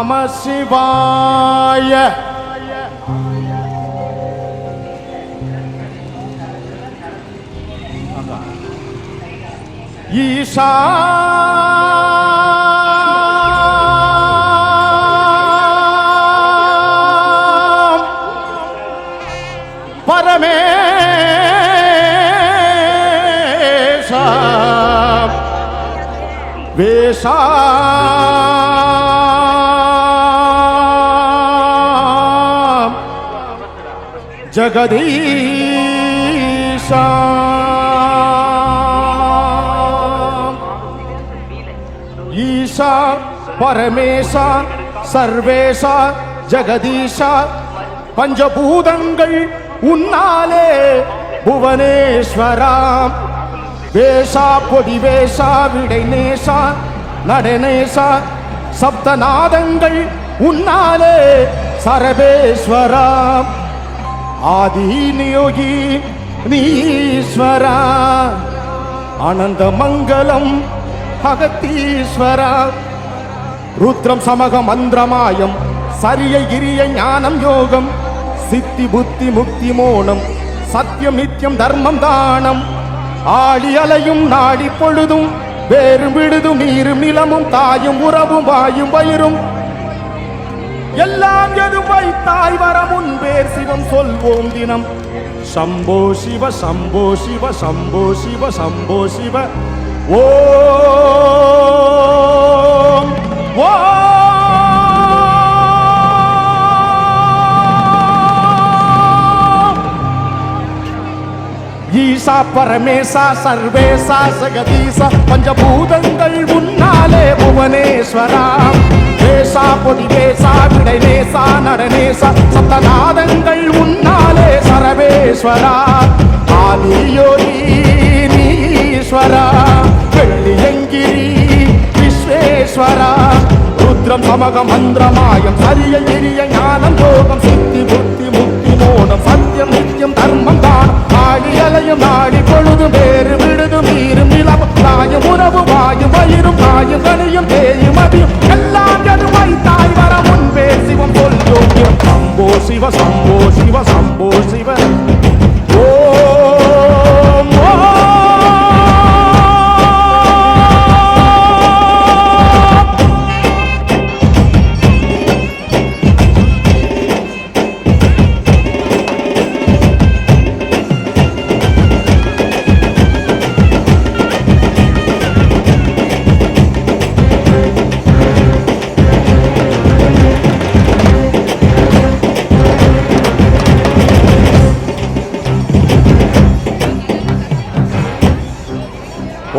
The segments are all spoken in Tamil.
நம சிவாய. ஈசா பரமேசா வேஷா ஜகதீஷா ஈஷா பரமேசா சர்வேஷா ஜகதீஷா பஞ்சபூதங்கள் உன்னாலே புவனேஸ்வரா வேஷா பொடிவேஷா விடைநேசா நடனேசா சப்தநாதங்கள் உன்னாலே சரபேஸ்வரா ஆதிநியோகி நீஸ்வரா ஆனந்த மங்களம் அகத்தீஸ்வரா ருத்ரம் சமக மந்திரமாயம் சரிய கிரிய ஞானம் யோகம் சித்தி புத்தி முக்தி மோனம் சத்தியம் நித்தியம் தர்மம் தானம் ஆடி அலையும் நாடி பொழுதும் வேறும் விடுதும் நீரும் நிலமும் தாயும் உறவும் வாயும் வயிறும் எல்லாம் எதும் வைத்தாய் வர முன்பேர் சிவம் சொல்வோம் தினம் சம்போ சிவ சம்போ சிவ சம்போ சிவ சம்போ சிவ ஓம் ஓம் ஈசா பரமேசா சர்வேசா ஜகதீசா பஞ்சபூதங்கள் உன்னாலே புவனேஸ்வரா வேஷா பொடிவேஷா விடைநேசா நடனேசா சப்தநாதங்கள் உன்னாலே சரவேஸ்வரா ஆதியோகி நீஸ்வரா வெள்ளியங்கிரி விஸ்வேஸ்வரா ருத்ரம் சமக மந்திரமாயம் சரிய கிரிய ஞானம் யோகம் சித்தி புத்தி முக்தி மோனம் சத்தியம் நித்தியம் தர்மம் தானம் ஆடி அலையும் நாடி பொழுதும் வேறு விடுதும் நீரும் நிலமும் தாயும் உறவு வாயும் வயிறும் தாயும் கனியும் தேயும் மதியும் எல்லாம் எது வைத்தாய் வர முன்பே சிவம் சொல்லும் சம்போ சிவ சம்போ சிவ சம்போ சிவ ஓம் ஓம்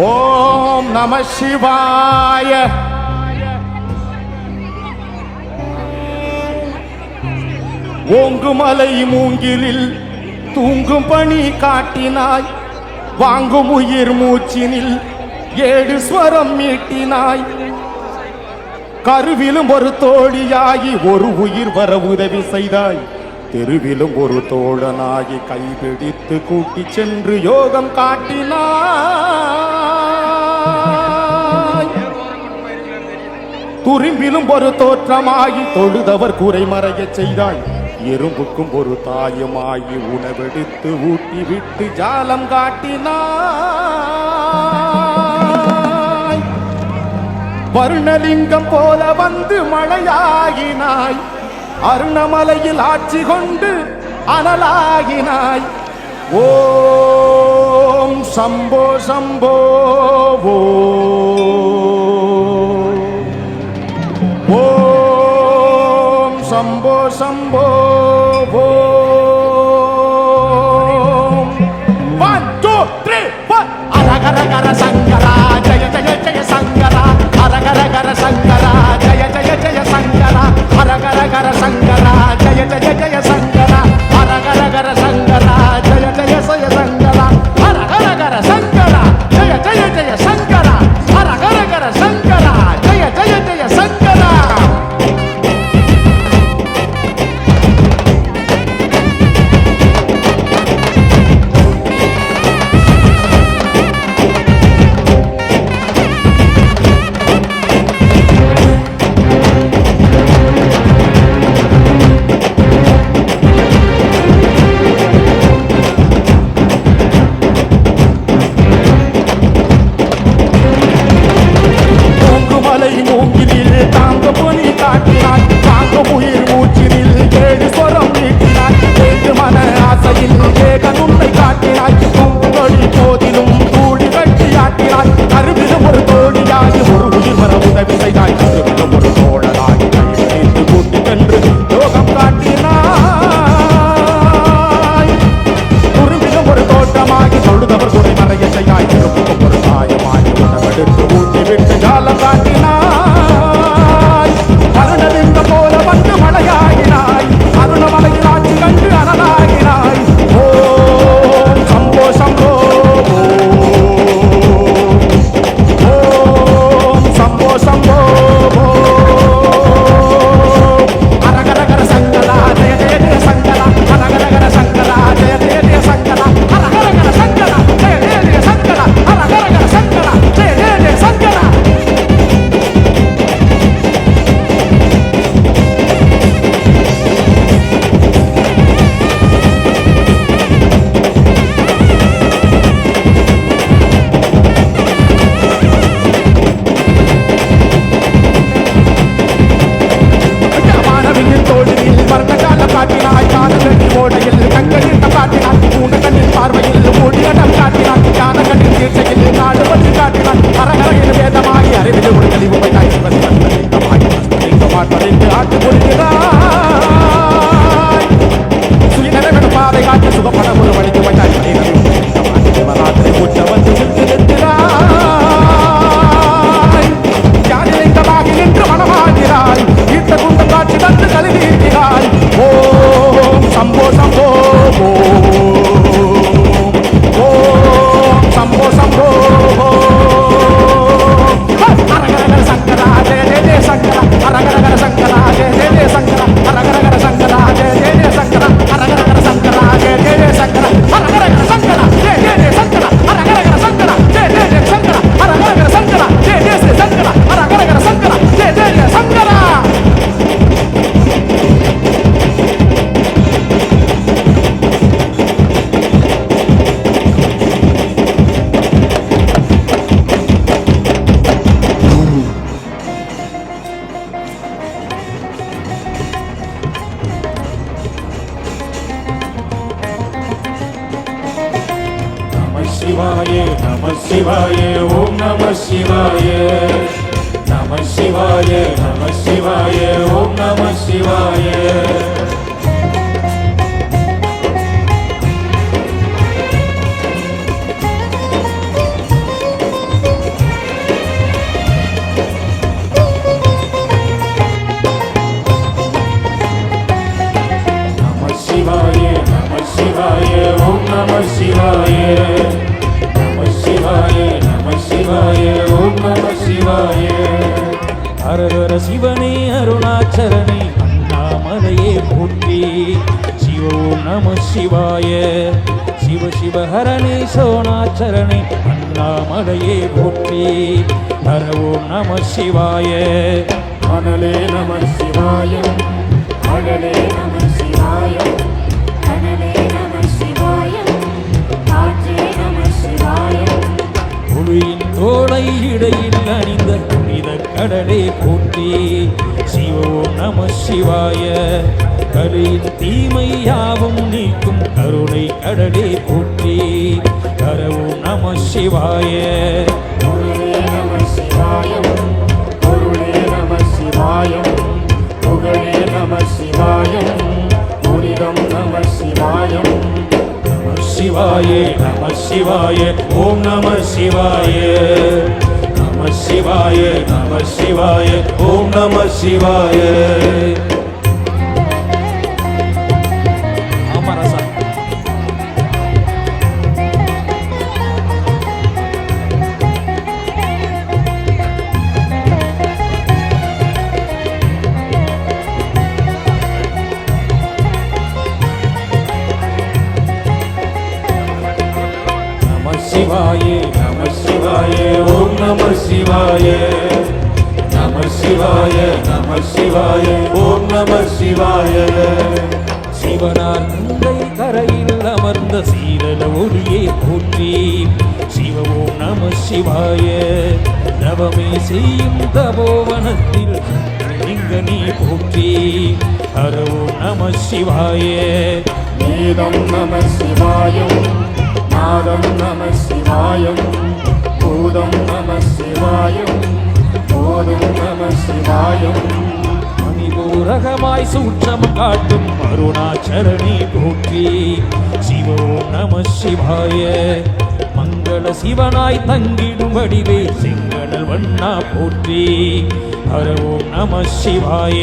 ஓம் நம சிவாய. ஓங்குமலை மூங்கிலில் தூங்கும் பணி காட்டினாய் வாங்கும் உயிர் மூச்சினில் 7 ஸ்வரம் மீட்டினாய் கருவிலும் ஒரு தோழியாகி ஒரு உயிர் வர உதவி செய்தாய் தெருவிலும் ஒரு தோழனாகி கைபிடித்து கூட்டி சென்று யோகம் காட்டினாய் துரும்பிலும் ஒரு தோற்றமாகி தொழுதவர் குறைமறைய செய்தாய் எறும்புக்கும் ஒரு தாயுமாகி உணவெடுத்து ஊட்டி விட்டு ஜாலம் காட்டினாய் வருணலிங்கம் போல வந்து மழையாகினாய் அருணமலையில் ஆட்சி கொண்டு அனலாகினாய் ஓம் சம்போ சம்போ ஓம் சம்போ சம்போ ஓம் 1 2 3 4 அரகர கர சங்கரா ஜய ஜய ஜய சங்கரா அரகர கர சங்கரா ஜய ஜய ஜய சங்கரா அரகர கர சங்கரா ஜய ஜய ஜய சங்கரா அரகர கர சங்கரா ஜய ஜய ஜய சங்கரா அரகர கர சங்கரா ஜய ஜய ஜய சங்கரா அரகர கர சங்கரா ஜய ஜய ஜய சங்கரா. காலம் காட்டினாய் அருணலிங்க போல வந்து மழையாகினாய் அருணமலையில் ஆட்சி கண்டு அனலாகினாய் ஓம் சம்போ சம்போ ஓம் சம்போ சம்போ அரகரகர சங்கரா ஜெய ஜெய ஜெய சங்கரா அரகரகர சங்கரா ஜெய ஜெய ஜெய சங்கரா அரகரகர சங்கரா ஜெய ஜெய ஜெய சங்கரா அரகரகர சங்கரா ஜெய ஜெய ஜெய சங்கரா காட்டினாய் காதலி ஓடையில் கண்களில் காட்டினாய் மூணு கண்ணில் பார்வையில் மூடியிடம் காட்டினாய் ஞான கண்ணில் தீர்ச்சையில் நாடு வந்து காட்டினாய் அரகரையில் வேதமாகி அறிவில் ஒரு கழிவு வைத்தாய் சிவசிவலிங்கமாய் ஆட்டு கொடுக்கிறாய் சுயநலவென பாதை காட்டி சுகப்பட ஒரு வழிக்கு வைத்தாய் சிவராத்திரி கூட்ட வந்து நிறுத்தினாய் ஞானிலிங்கமாக நின்று மனமாகிறாய் ஈட்ட குண்ட காட்சி வந்து கழுவியிருக்கிறாய் ஓம் சம்போ சம்போ ஓம் சம்போ சம்போ அரகரகர சங்கரா ஜெய ஜெய ஜெய சங்கரா அரகரகர சங்கரா ஜெய ஜெய ஜெய சங்கரா அரகரகர சங்கரா ஜெய ஜெய ஜெய சங்கரா அரகரகர சங்கரா ஜெய ஜெய ஜெய சங்கரா அரகரகர சங்கரா ஜெய ஜெய ஜெய சங்கரா அரகரகர சங்கரா ஜெய ஜெய ஜெய சங்கரா அரகரகர சங்கரா ஜெய ஜெய ஜெய சங்கரா அரகரகர சங்கரா ஜெய ஜெய ஜெய சங்கரா शिवाय नमः शिवाय ओम नमः शिवाय नमः शिवाय नमः शिवाय ओम नमः शिवाय नमः शिवाय ओम नमः शिवाय नमः शिवाय ओम नमः शिवाय हर हर शिवने अरुणाचरणे अन्नामलये भूति शिव ओम नमः शिवाय शिव शिव हरणे सोणाचरणे अन्नामलये भूति हर ओम नमः शिवाय अनले नमः शिवाय अनले नमः शिवाय अनले नमः शिवाय आजे नमः शिवाय புலியின் தோளை இடையில் அணிந்த புனித கடலே போற்றி சிவோம் நம சிவாய கலியின் தீமை யாவும் நீக்கும் கருணை கடலே போற்றி கரவோம் நம சிவாய குருவே நம சிவாயம் குருவே நம சிவாயம் புகழே நம சிவாயம் புனிதம் நம சிவாயம் शिवाय नमः शिवाय ओम नमः शिवाय नमः शिवाय नमः शिवाय ओम नमः शिवाय शिवाय ओम नमः शिवाय नमः शिवाय ओम नमः शिवाय சிவனார் கங்கை கரையில் அமர்ந்த சீரல ஒளியை போற்றி சிவ ஓம் நம சிவாய நவமே செய்யும் தபோவனத்தில் லிங்க நீ போற்றி ஹர ஓம் நம சிவாய வேதம் நம சிவாயம் நாதம் நம சிவாயம் பூதம் நம சிவாயம் போதும் நம சிவாயம் மணிபூரகமாய் சூட்சம் காட்டும் அருணாச்சரணி போற்றி சிவோ நம சிவாய மங்கள மங்கள சிவனாய் தங்கிடும் வடிவே செங்கடல் வண்ணா போற்றி. ஹர ஓம் நம சிவாய.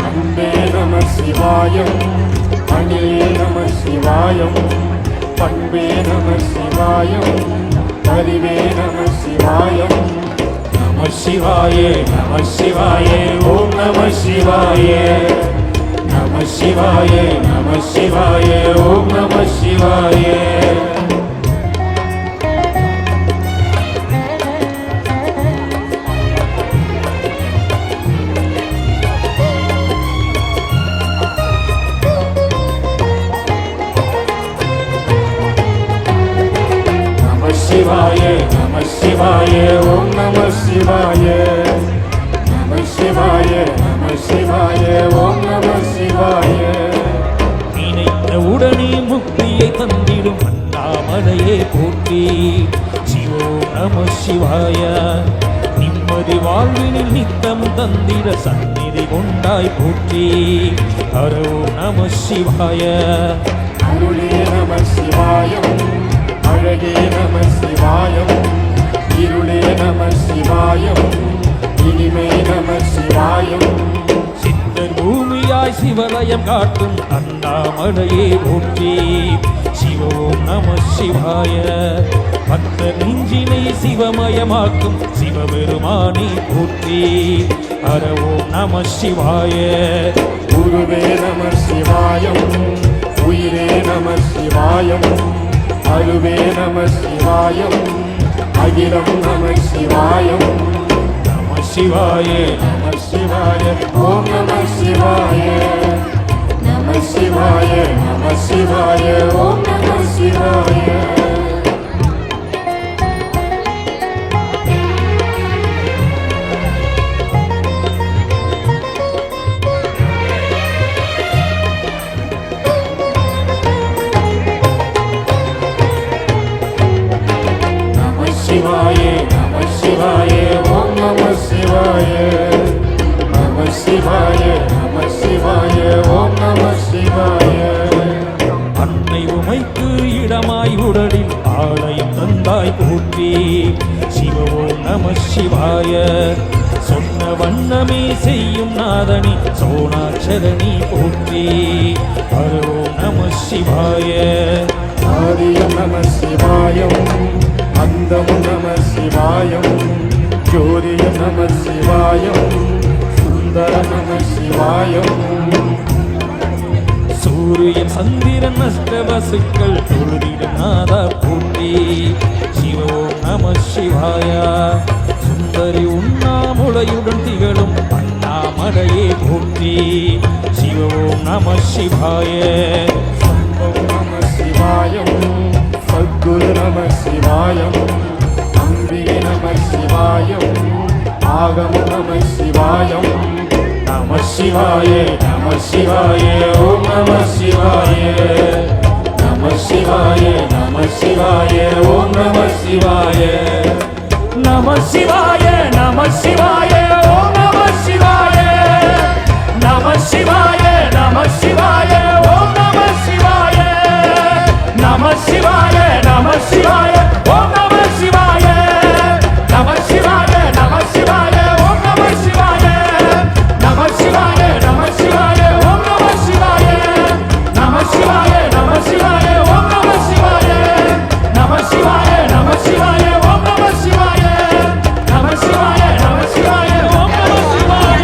அன்பே நம சிவாயம், அணிலே நம சிவாயம், பண்பே நம சிவாயம், அறிவே நம சிவாயம். நம சிவாய நம சிவாய ஓம் நம சிவாய. நம சிவாய நம சிவாய ஓம் நம சிவாய. சிவாய நம சிவாய ஓம் நம சிவாய. நம சிவாய நம சிவாய ஓம் நம சிவாய. நினைத்த உடனே முக்தியை தந்திடும் அண்ணாமலையே போற்றி. சிவோ நம சிவாய. நிம்மதி வாழ்வினில் நித்தம் தந்திட சந்நிதி கொண்டாய் போற்றி. ஹரோ நம சிவாய. அருளே நம சிவாயம், அழகே நம சிவாயம், இருளே நம சிவாயம், இனிமை நம சிவாயம். சித்தர் பூமியாய் சிவலயம் காட்டும் அண்ணாமலையே போற்றி. சிவோம் நம சிவாய. பக்தர் நெஞ்சினை சிவமயமாக்கும் சிவபெருமானே போற்றி. ஹரவோம் நம சிவாய. குருவே நம சிவாயம், உயிரே நம சிவாயம், அருவே நம சிவாயம், அகிலம் நம சிவாயம். நம சிவாய நம சிவாய ஓம் நம சிவாய. நம சிவாய நம சிவாய ஓம் நம சிவாய. சிவாய நம சிவாய ஓம் நம சிவாய. நம சிவாய நம சிவாய ஓம் நம சிவாய. அன்னை உமைக்கு இடமாய் உடலில் ஆலயம் தந்தாய் போற்றி. சிவோம் நம சிவாய. சொன்ன வண்ணமே செய்யும் நாதனி சோனாச்சரணி போற்றி. ஹரோ நம சிவாய. ஆதியம் நம சிவாயம், அந்தம் நம சிவாயம், ஜோதியம் நம சிவாயம், சுந்தர நம சிவாயம். சூரியன் சந்திரன் அஷ்டவசுக்கள் தொழுதிடும் நாதா போற்றி. சிவோம் நம சிவாய. சுந்தரி உண்ணாமுலையுடன் திகழும் அண்ணாமலையே போற்றி. சிவோம் நம சிவாய. சம்பவம் நம சிவாயம், சத்குரு நம சிவாயம், அம்பிகை நம சிவாயம், ஆகம நம சிவாயம். நம சிவாய நம சிவாய ஓம் நம சிவாய. நம சிவாய நம சிவாய ஓம் நம சிவாய. நம சிவாய நம சிவாய ஓம் நம சிவாய. நம சிவாய நம சிவாய ஓம் நம சிவாய. நம சிவாய நம சிவாய ஓம் நம சிவாய. நம சிவாய நம சிவாய ஓம் நம சிவாய. நம சிவாய நம சிவாய ஓம் நம சிவாய. நம சிவாய நம சிவாய ஓம் நம சிவாய. நம சிவாய நம சிவாய ஓம் நம சிவாய. நம சிவாய நம சிவாய ஓம் நம சிவாய.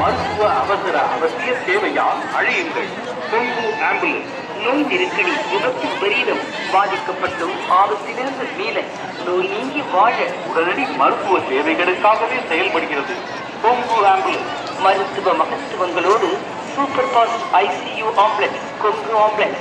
மருத்துவ அவசர அவசிய சேவையால் அழையுங்கள். கொங்கு ஆம்புலன்ஸ். நோய் நெருக்கடி, விபத்து, பெரிதும் பாதிக்கப்பட்டும் ஆபத்திலிருந்து மீள, நோய் நீங்கி வாழ உடனடி மருத்துவ சேவைகளுக்காகவே செயல்படுகிறது கொங்கு ஆம்புலன்ஸ். மருத்துவ மகத்துவங்களோடு super fast ICU ambulance Kongu ambulance.